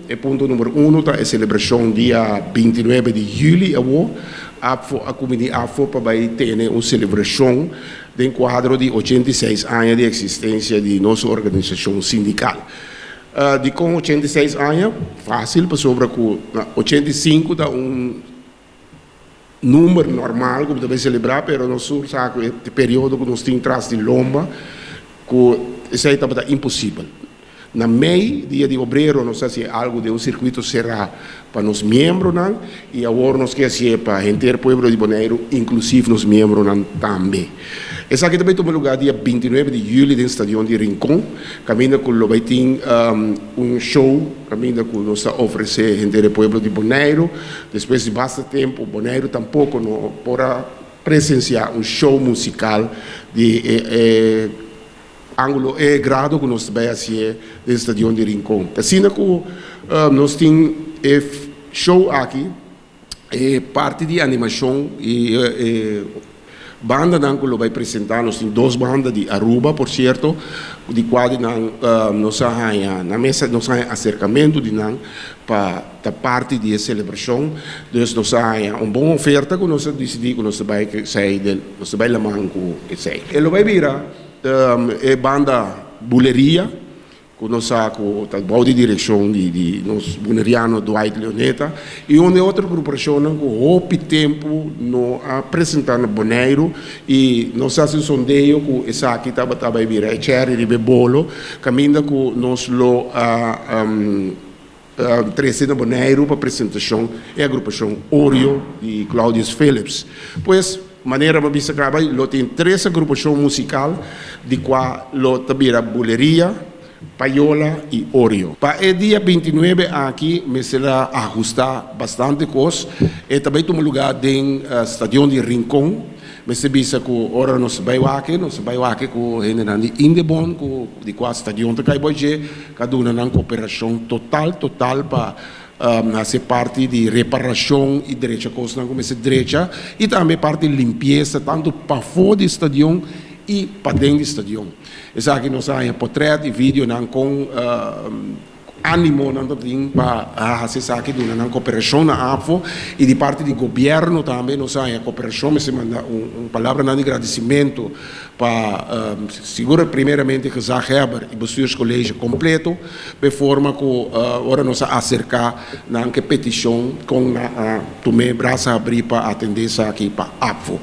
E ponto número 1 é a celebração dia 29 de julho. A comunidade AFO vai ter uma celebração do quadro de 86 anos de existência de nossa organização sindical. Com 86 anos, fácil, para sobre 85 dá número normal que deve celebrar, mas nós sabemos que o período que nós temos atrás de lomba, que isso é impossível. Na meio dia de obreiro, não sei se é algo de circuito será para os membros, não? E agora nós queremos para o inteiro povo de Bonaire, inclusive os membros também. Esse aqui também toma lugar dia 29 de julho no estádio de Rincón. Caminha com o vai ter show, caminha com nós oferecer o inteiro povo de Bonaire. Depois de bastante tempo, Bonaire tampouco não podrá presenciar show musical de ângulo é grado que nós vai fazer no estádio de Rincón. Assim que nós temos show aqui, parte de animação e banda que vai apresentar, nós temos duas bandas de Aruba, por certo, de qual nós na mesa nós acercamento de para a parte de celebração, então nós uma boa oferta que nós decidimos que nós vai sair, nós vai lá com isso. Ele vai virar é banda Buleria, que nós com o de direção de nos buneriano Dwight Leoneta, e uma outra agrupação que houve tempo no apresentando Bonaire, e nós fazemos sondeio que essa aqui estava a vir a Cherry de Bebolo, caminho que nós lo trazendo Bonaire para a apresentação é a agrupação Oreo de Claudius Phillips. Pois maneira para bisa acaba, lo tem três agrupações musical, de qual lo tabira Buleria, Paiola e Oreo. Para o dia 29 aqui, me será ajustar bastante coisa, e também toma lugar no estádio de Rincón, mas se bisa que ora nos vai aqui com general de Indebon, de qual estádio de Caiboje, cada uma na cooperação total para fazer parte de reparação e direita coisa como essa direita e também parte de limpeza tanto para fora do estádio e para dentro do estádio. Essa aqui nós temos portrait e vídeo com ânimo para fazer aqui uma cooperação na AFO e de parte do governo também nós temos a cooperação, mas manda uma palavra de agradecimento para segura primeiramente que Zach Heber e os colégio completo de forma que agora nós acercar na petição com a tomar braço abrir para atender aqui para AFO.